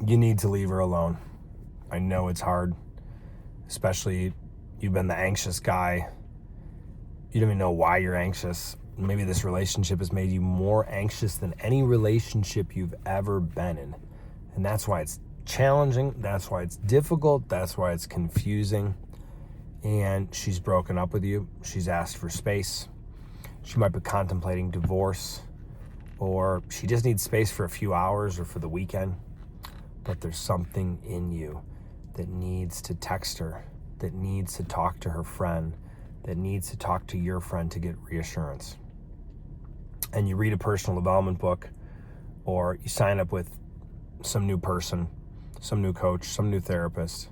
You need to leave her alone. I know it's hard, especially you've been the anxious guy. You don't even know why you're anxious. Maybe this relationship has made you more anxious than any relationship you've ever been in. And that's why it's challenging. That's why it's difficult. That's why it's confusing. And she's broken up with you. She's asked for space. She might be contemplating divorce, or she just needs space for a few hours or for the weekend. But there's something in you that needs to text her, that needs to talk to her friend, that needs to talk to your friend to get reassurance. And you read a personal development book, or you sign up with some new person, some new coach, some new therapist,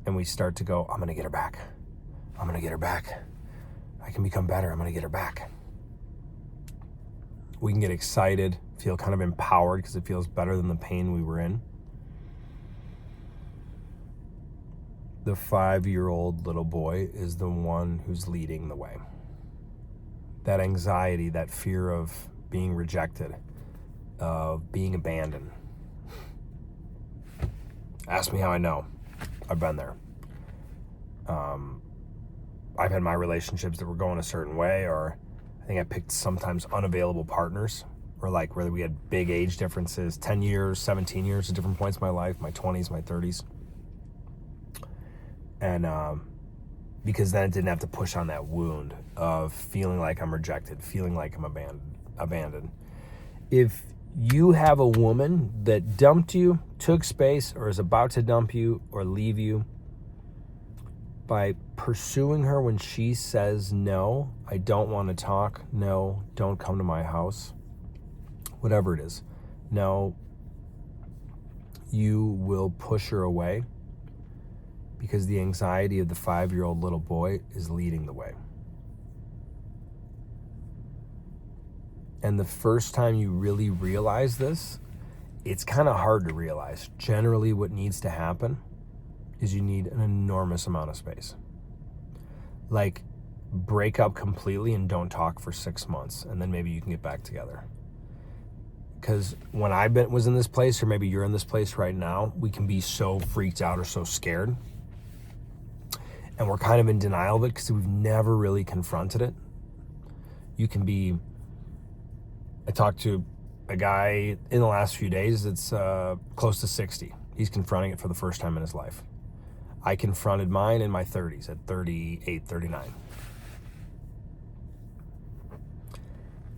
and we start to go, I'm going to get her back. I'm going to get her back. I can become better. I'm going to get her back. We can get excited, feel kind of empowered because it feels better than the pain we were in. The 5-year-old little boy is the one who's leading the way. That anxiety, that fear of being rejected, of being abandoned. Ask me how I know. I've been there. I've had my relationships that were going a certain way, or I think I picked sometimes unavailable partners, or like whether we had big age differences, 10 years, 17 years at different points in my life, my 20s, my 30s. And because then it didn't have to push on that wound of feeling like I'm rejected, feeling like I'm abandoned. If you have a woman that dumped you, took space, or is about to dump you or leave you, by pursuing her when she says no, I don't want to talk, no, don't come to my house, whatever it is, no, you will push her away because the anxiety of the 5-year-old little boy is leading the way. And the first time you really realize this, it's kind of hard to realize. Generally, what needs to happen is you need an enormous amount of space. Like, break up completely and don't talk for 6 months, and then maybe you can get back together. Because when I was in this place, or maybe you're in this place right now, we can be so freaked out or so scared. And we're kind of in denial of it because we've never really confronted it. You can be... I talked to a guy in the last few days that's close to 60. He's confronting it for the first time in his life. I confronted mine in my 30s, at 38, 39.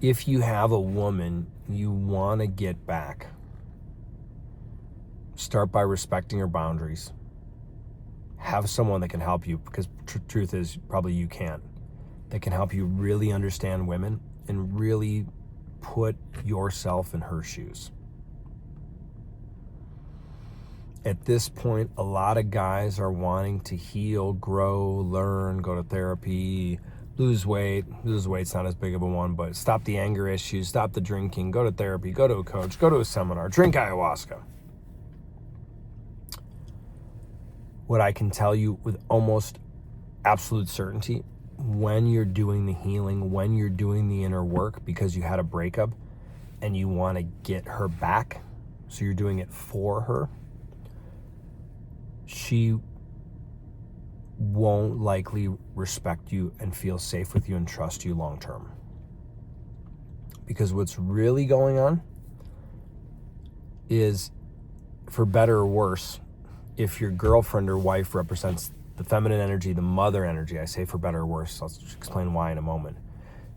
If you have a woman you want to get back, start by respecting her boundaries. Have someone that can help you, because truth is, probably you can't, that can help you really understand women and really put yourself in her shoes. At this point, a lot of guys are wanting to heal, grow, learn, go to therapy, lose weight. Lose weight's not as big of a one, but stop the anger issues, stop the drinking, go to therapy, go to a coach, go to a seminar, drink ayahuasca. What I can tell you with almost absolute certainty, when you're doing the healing, when you're doing the inner work because you had a breakup and you want to get her back, so you're doing it for her, she won't likely respect you and feel safe with you and trust you long term. Because what's really going on is, for better or worse, if your girlfriend or wife represents the feminine energy, the mother energy, I say for better or worse, I'll explain why in a moment.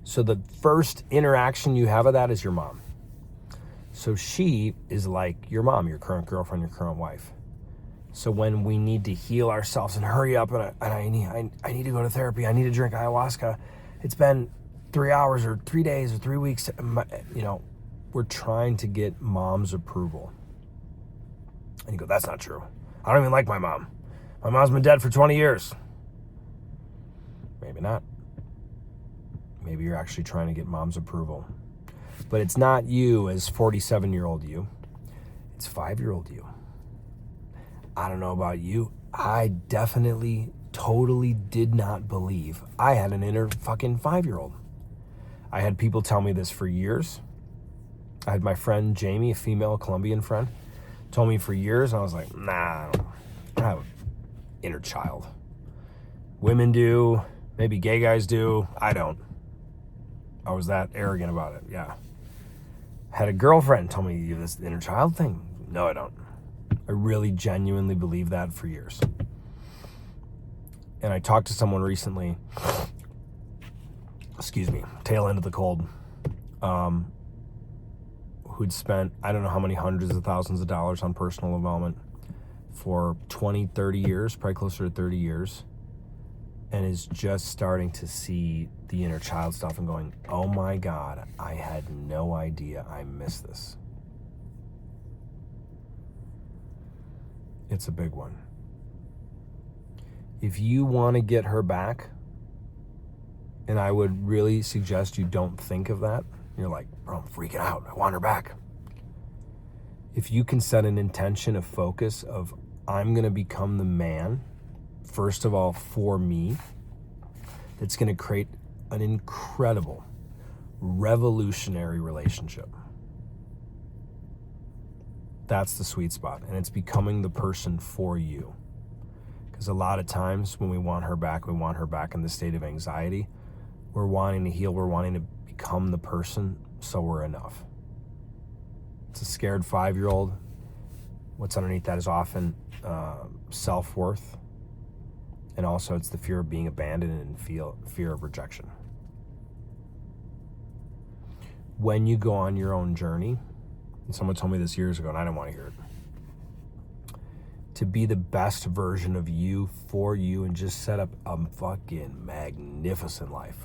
So the first interaction you have of that is your mom. So she is like your mom, your current girlfriend, your current wife. So when we need to heal ourselves and hurry up, and I need to go to therapy, I need to drink ayahuasca, it's been 3 hours or 3 days or 3 weeks, we're trying to get mom's approval. And you go, that's not true. I don't even like my mom. My mom's been dead for 20 years. Maybe not. Maybe you're actually trying to get mom's approval. But it's not you as 47-year-old you. It's 5-year-old you. I don't know about you. I definitely, totally did not believe I had an inner fucking 5-year-old. I had people tell me this for years. I had my friend Jamie, a female Colombian friend, told me for years, and I was like, nah, I don't have an inner child. Women do, maybe gay guys do, I don't. I was that arrogant about it, yeah. Had a girlfriend tell me, you have this inner child thing. No, I don't. I really genuinely believed that for years. And I talked to someone recently, tail end of the cold, who'd spent, I don't know how many hundreds of thousands of dollars on personal development for 20, 30 years, probably closer to 30 years, and is just starting to see the inner child stuff and going, oh my God, I had no idea I missed this. It's a big one. If you want to get her back, and I would really suggest you don't think of that. You're like, bro, I'm freaking out. I want her back. If you can set an intention of focus of, I'm going to become the man, first of all, for me, that's going to create an incredible, revolutionary relationship. That's the sweet spot. And it's becoming the person for you. Because a lot of times when we want her back in the state of anxiety. We're wanting to heal. We're wanting to become the person so we're enough. It's a scared 5-year-old. What's underneath that is often self-worth. And also it's the fear of being abandoned and fear of rejection. When you go on your own journey, and someone told me this years ago and I didn't want to hear it, to be the best version of you for you and just set up a fucking magnificent life.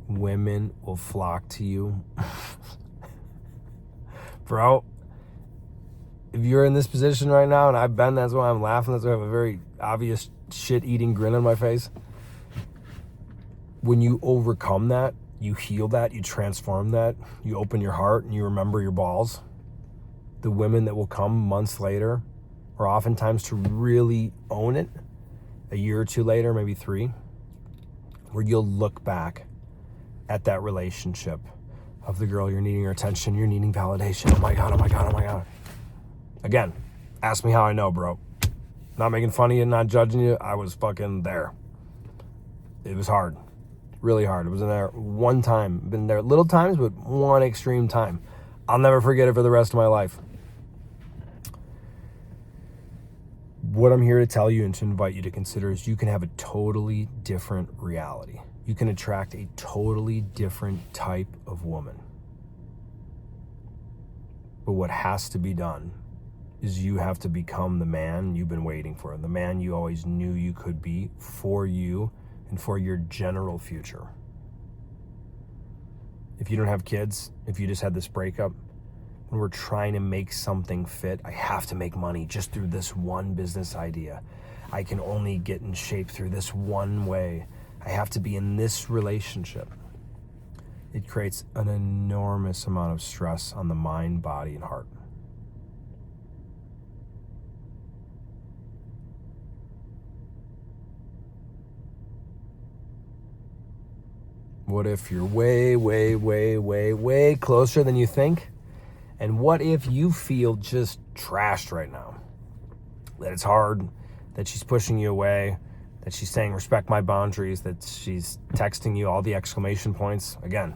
Women will flock to you. Bro, if you're in this position right now, and I've been, that's why I'm laughing, that's why I have a very obvious shit-eating grin on my face. When you overcome that, you heal that, you transform that, you open your heart and you remember your balls, the women that will come months later, or oftentimes to really own it, a year or two later, maybe 3, where you'll look back at that relationship of the girl, you're needing her attention, you're needing validation. Oh my God, oh my God, oh my God. Again, ask me how I know, bro. Not making fun of you, not judging you. I was fucking there. It was hard. Really hard. It was in there one time. Been there little times, but one extreme time. I'll never forget it for the rest of my life. What I'm here to tell you and to invite you to consider is you can have a totally different reality. You can attract a totally different type of woman. But what has to be done is you have to become the man you've been waiting for, the man you always knew you could be for you and for your general future. If you don't have kids, if you just had this breakup, when we're trying to make something fit, I have to make money just through this one business idea. I can only get in shape through this one way. I have to be in this relationship. It creates an enormous amount of stress on the mind, body, and heart. What if you're way, way, way, way, way closer than you think? And what if you feel just trashed right now? That it's hard, that she's pushing you away, that she's saying respect my boundaries, that she's texting you all the exclamation points. Again,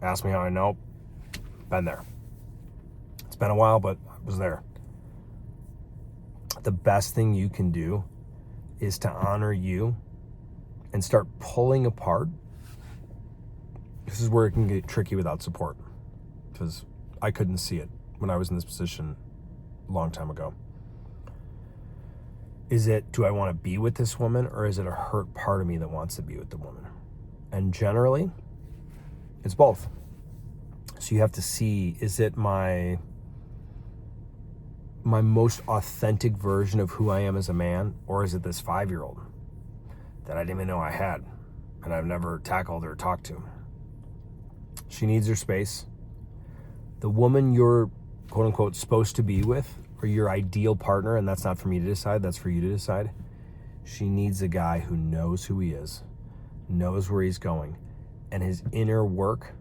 ask me how I know. Been there. It's been a while, but I was there. The best thing you can do is to honor you and start pulling apart. This is where it can get tricky without support, because I couldn't see it when I was in this position a long time ago. Is it, do I want to be with this woman, or is it a hurt part of me that wants to be with the woman? And generally, it's both. So you have to see, is it my most authentic version of who I am as a man, or is it this 5-year-old that I didn't even know I had and I've never tackled or talked to? She needs her space. The woman you're, quote unquote, supposed to be with, or your ideal partner, and that's not for me to decide, that's for you to decide. She needs a guy who knows who he is, knows where he's going, and his inner work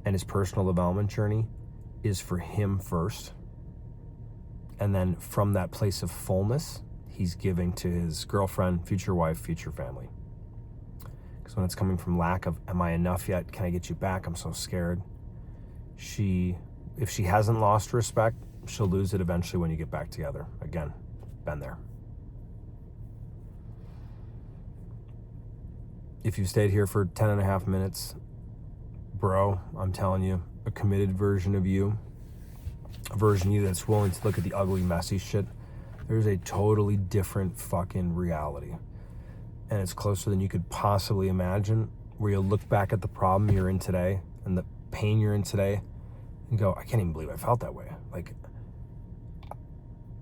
and his personal development journey is for him first. And then from that place of fullness, he's giving to his girlfriend, future wife, future family. Because when it's coming from lack of, am I enough yet? Can I get you back? I'm so scared. If she hasn't lost respect, she'll lose it eventually when you get back together. Again, been there. If you stayed here for 10 and a half minutes, bro, I'm telling you, a committed version of you, a version of you that's willing to look at the ugly, messy shit, there's a totally different fucking reality. And it's closer than you could possibly imagine, where you'll look back at the problem you're in today and the pain you're in today and go, I can't even believe I felt that way. Like,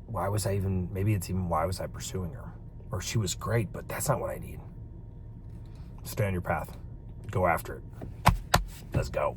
why was I pursuing her? Or she was great, but that's not what I need. Stay on your path. Go after it. Let's go.